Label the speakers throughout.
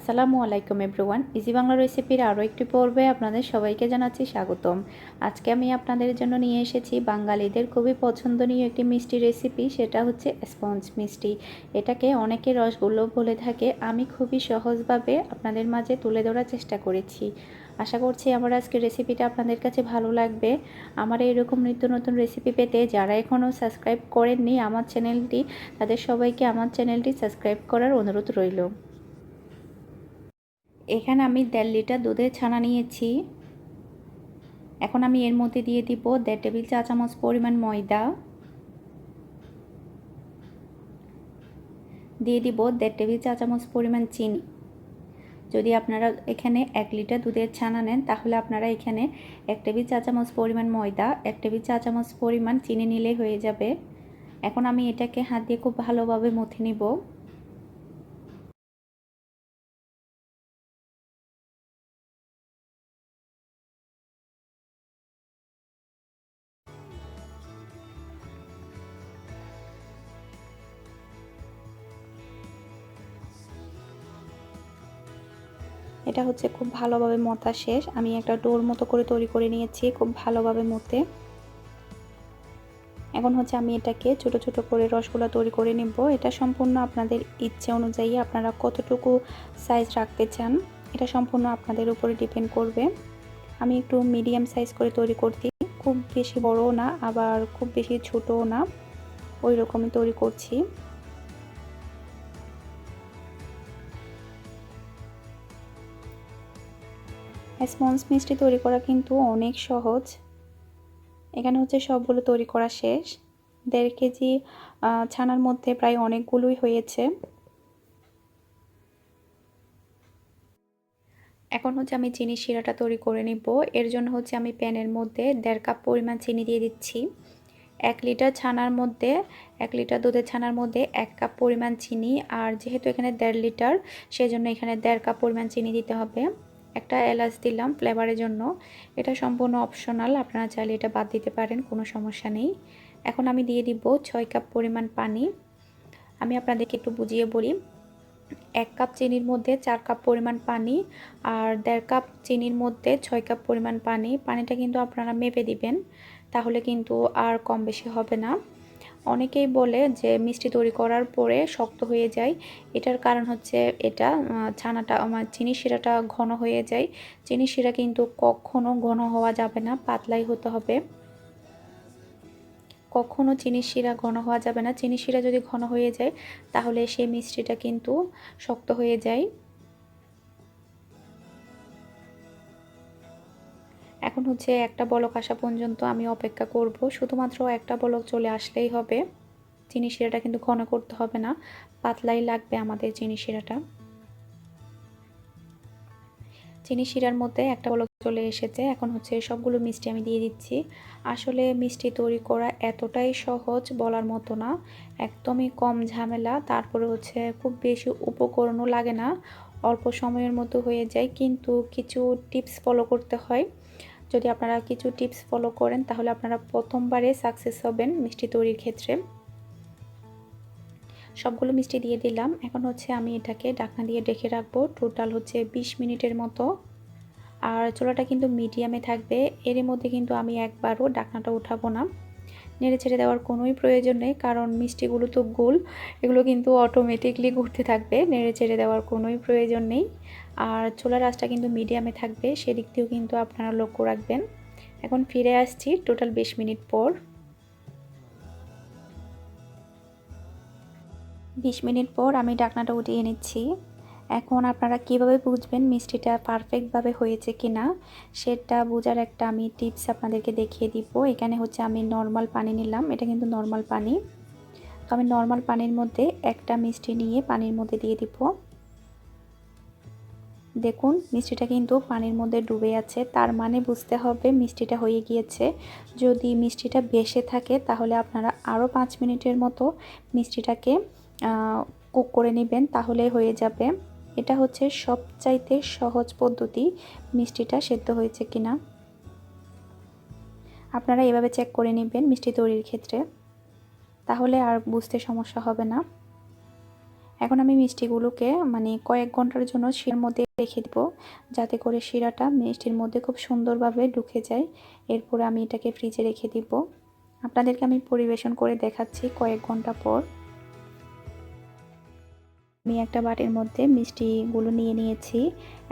Speaker 1: আসসালামু আলাইকুম everyone, easy Bangla রেসিপির আরও একটি পর্বে আপনাদের সবাইকে জানাচ্ছি স্বাগতম। আজকে আমি আপনাদের জন্য নিয়ে এসেছি বাঙালিদের খুবই পছন্দনীয় একটি মিষ্টি রেসিপি, সেটা হচ্ছে স্পঞ্জ মিষ্টি। এটাকে অনেকে রসগোল্লা বলে থাকে। আমি খুবই সহজভাবে আপনাদের মাঝে তুলে ধরার চেষ্টা করেছি। আশা করছি আমার আজকের রেসিপিটা আপনাদের কাছে ভালো লাগবে। আমার এরকম নিত্য নতুন রেসিপি পেতে যারা এখনও সাবস্ক্রাইব করেননি আমার চ্যানেলটি, তাদের সবাইকে আমার চ্যানেলটি সাবস্ক্রাইব করার অনুরোধ রইল। এখানে আমি 1.5 লিটার দুধের ছানা নিয়েছি। এখন আমি এর মধ্যে দিয়ে দিব 1.5 টেবিল চা চামচ পরিমাণ ময়দা, দিয়ে দিব 1.5 টেবিল চা চামচ পরিমাণ চিনি। যদি আপনারা এখানে 1 লিটার দুধের ছানা নেন তাহলে আপনারা এখানে 1 টেবিল চা চামচ পরিমাণ ময়দা, 1 টেবিল চা চামচ পরিমাণ চিনি নিলেই হয়ে যাবে। এখন আমি এটাকে হাত দিয়ে খুব ভালোভাবে মথে নিব। এটা হচ্ছে খুব ভালোভাবে মথা শেষ। আমি একটা ডোর মতো করে তৈরি করে নিয়েছি খুব ভালোভাবে মথে। এখন হচ্ছে আমি এটাকে ছোট ছোট করে রসগোল্লা তৈরি করে নেব। এটা সম্পূর্ণ আপনাদের ইচ্ছে অনুযায়ী আপনারা কতটুকু সাইজ রাখতে চান, এটা সম্পূর্ণ আপনাদের উপরে ডিপেন্ড করবে। আমি একটু মিডিয়াম সাইজ করে তৈরি করছি, খুব বেশি বড়ও না আবার খুব বেশি ছোটও না, ওই রকমই তৈরি করছি। স্পঞ্জ মিষ্টি তৈরি করা কিন্তু অনেক সহজ। এখানে হচ্ছে সবগুলো তৈরি করা শেষ। 1.5 কেজি ছানার মধ্যে প্রায় অনেকগুলোই হয়েছে। এখন হচ্ছে আমি চিনি শিরাটা তৈরি করে নিব। এর জন্য হচ্ছে আমি প্যানের মধ্যে 1.5 কাপ পরিমাণ চিনি দিয়ে দিচ্ছি। 1 লিটার ছানার মধ্যে 1 লিটার দুধের ছানার মধ্যে 1 কাপ পরিমাণ চিনি, আর যেহেতু এখানে 1.5 লিটার সেজন্য এখানে 1.5 কাপ পরিমাণ চিনি দিতে হবে। একটা এলাচ দিলাম ফ্লেভারের জন্য। এটা সম্পূর্ণ অপশনাল, আপনারা চাইলে এটা বাদ দিতে পারেন, কোনো সমস্যা নেই। এখন আমি দিয়ে দিব 6 কাপ পরিমাণ পানি। আমি আপনাদেরকে একটু বুঝিয়ে বলি। 1 কাপ চিনির মধ্যে 4 কাপ পরিমাণ পানি, আর 1.5 কাপ চিনির মধ্যে 6 কাপ পরিমাণ পানি। পানিটা কিন্তু আপনারা মেপে দিবেন, তাহলে কিন্তু আর কম বেশি হবে না। অনেকেই বলে যে মিষ্টি তৈরি করার পরে শক্ত হয়ে যায়। এটার কারণ হচ্ছে এটা ছানাটা আমার চিনি শিরাটা ঘন হয়ে যায়। চিনি শিরা কিন্তু কখনো ঘন হওয়া যাবে না, পাতলাই হতে হবে। কখনো চিনি শিরা ঘন হওয়া যাবে না। চিনি শিরা যদি ঘন হয়ে যায় তাহলে সেই মিষ্টিটা কিন্তু শক্ত হয়ে যায়। এখন হচ্ছে একটা বলক আসা পর্যন্ত আমি অপেক্ষা করব। শুধুমাত্র একটা বলক চলে আসলেই হবে। চিনি শিরাটা কিন্তু ঘন করতে হবে না, পাতলাই লাগবে আমাদের চিনি শিরাটা। চিনি শিরার মধ্যে একটা বলক চলে এসেছে। এখন হচ্ছে সবগুলো মিষ্টি আমি দিয়ে দিচ্ছি। আসলে মিষ্টি তৈরি করা এতটাই সহজ বলার মতো না, একদমই কম ঝামেলা। তারপরে হচ্ছে খুব বেশি উপকরণও লাগে না, অল্প সময়ের মতো হয়ে যায়। কিন্তু কিছু টিপস ফলো করতে হয়। যদি আপনারা কিছু টিপস ফলো করেন তাহলে আপনারা প্রথমবারে সাকসেস হবেন মিষ্টি তৈরির ক্ষেত্রে। সবগুলো মিষ্টি দিয়ে দিলাম। এখন হচ্ছে আমি এটাকে ঢাকনা দিয়ে ঢেকে রাখবো টোটাল হচ্ছে 20 মিনিটের মতো। আর চুলাটা কিন্তু মিডিয়ামে থাকবে। এর মধ্যে কিন্তু আমি একবারও ঢাকনাটা উঠাবো না। নেড়ে ছেড়ে দেওয়ার কোনোই প্রয়োজন নেই, কারণ মিষ্টিগুলো তো গোল, এগুলো কিন্তু অটোমেটিকলি ঘুরতে থাকবে। নেড়ে ছেড়ে দেওয়ার কোনোই প্রয়োজন নেই। আর চুলার আঁচটা কিন্তু মিডিয়ামে থাকবে, সেদিক দিয়েও কিন্তু আপনারা লক্ষ্য রাখবেন। এখন ফিরে আসছি টোটাল 20 মিনিট পর। 20 মিনিট পর আমি ঢাকনাটা উঠিয়ে নিচ্ছি। এখন আপনারা কিভাবে বুঝবেন মিষ্টিটা পারফেক্টভাবে হয়েছে কিনা, সেটা বোঝার একটা আমি টিপস আপনাদেরকে দেখিয়ে দিব। এখানে হচ্ছে আমি নর্মাল পানি নিলাম, এটা কিন্তু নর্মাল পানি। তো আমি নর্মাল পানির মধ্যে একটা মিষ্টি নিয়ে পানির মধ্যে দিয়ে দিব। দেখুন মিষ্টিটা কিন্তু পানির মধ্যে ডুবে আছে, তার মানে বুঝতে হবে মিষ্টিটা হয়ে গিয়েছে। যদি মিষ্টিটা বেশি থাকে তাহলে আপনারা আরও 5 মিনিটের মতো মিষ্টিটাকে কুক করে নেবেন, তাহলে হয়ে যাবে। এটা হচ্ছে সবচাইতে সহজ পদ্ধতি মিষ্টিটা সেদ্ধ হয়েছে কিনা। আপনারা এভাবে চেক করে নেবেন মিষ্টি তৈরির ক্ষেত্রে, তাহলে আর বুঝতে সমস্যা হবে না। এখন আমি মিষ্টিগুলোকে মানে কয়েক ঘন্টার জন্য শিরার মধ্যে রেখে দেব, যাতে করে শিরাটা মিষ্টির মধ্যে খুব সুন্দরভাবে ঢুকে যায়। এরপরে আমি এটাকে ফ্রিজে রেখে দিব। আপনাদেরকে আমি পরিবেশন করে দেখাচ্ছি কয়েক ঘন্টা পর। আমি একটা বাটির মধ্যে মিষ্টিগুলো নিয়ে নিয়েছি।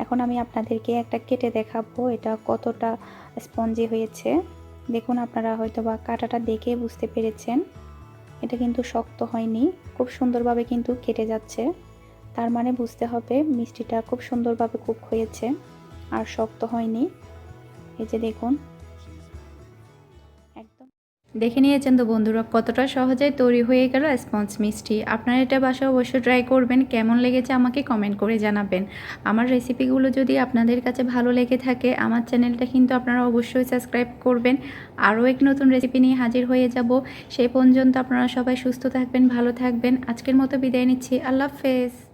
Speaker 1: এখন আমি আপনাদেরকে একটা কেটে দেখাবো এটা কতটা স্পঞ্জি হয়েছে। দেখুন, আপনারা হয়তো বা কাঁটাটা দেখে বুঝতে পেরেছেন। এটা কিন্তু শক্ত হয়নি, খুব সুন্দরভাবে কিন্তু কেটে যাচ্ছে। তার মানে বুঝতে হবে মিষ্টিটা খুব সুন্দরভাবে কুক হয়েছে আর শক্ত হয়নি। এই যে দেখুন, একদম দেখে নিয়েছেন তো বন্ধুরা, কতটা সহজেই তৈরি হয়ে গেল স্পঞ্জ মিষ্টি। আপনারা এটা বাসায় অবশ্যই ট্রাই করবেন। কেমন লেগেছে আমাকে কমেন্ট করে জানাবেন। আমার রেসিপিগুলো যদি আপনাদের কাছে ভালো লেগে থাকে, আমার চ্যানেলটা কিন্তু আপনারা অবশ্যই সাবস্ক্রাইব করবেন। আরও এক নতুন রেসিপি নিয়ে হাজির হয়ে যাব। সেই পর্যন্ত আপনারা সবাই সুস্থ থাকবেন, ভালো থাকবেন। আজকের মতো বিদায় নিচ্ছি। আল্লাহ হাফেজ।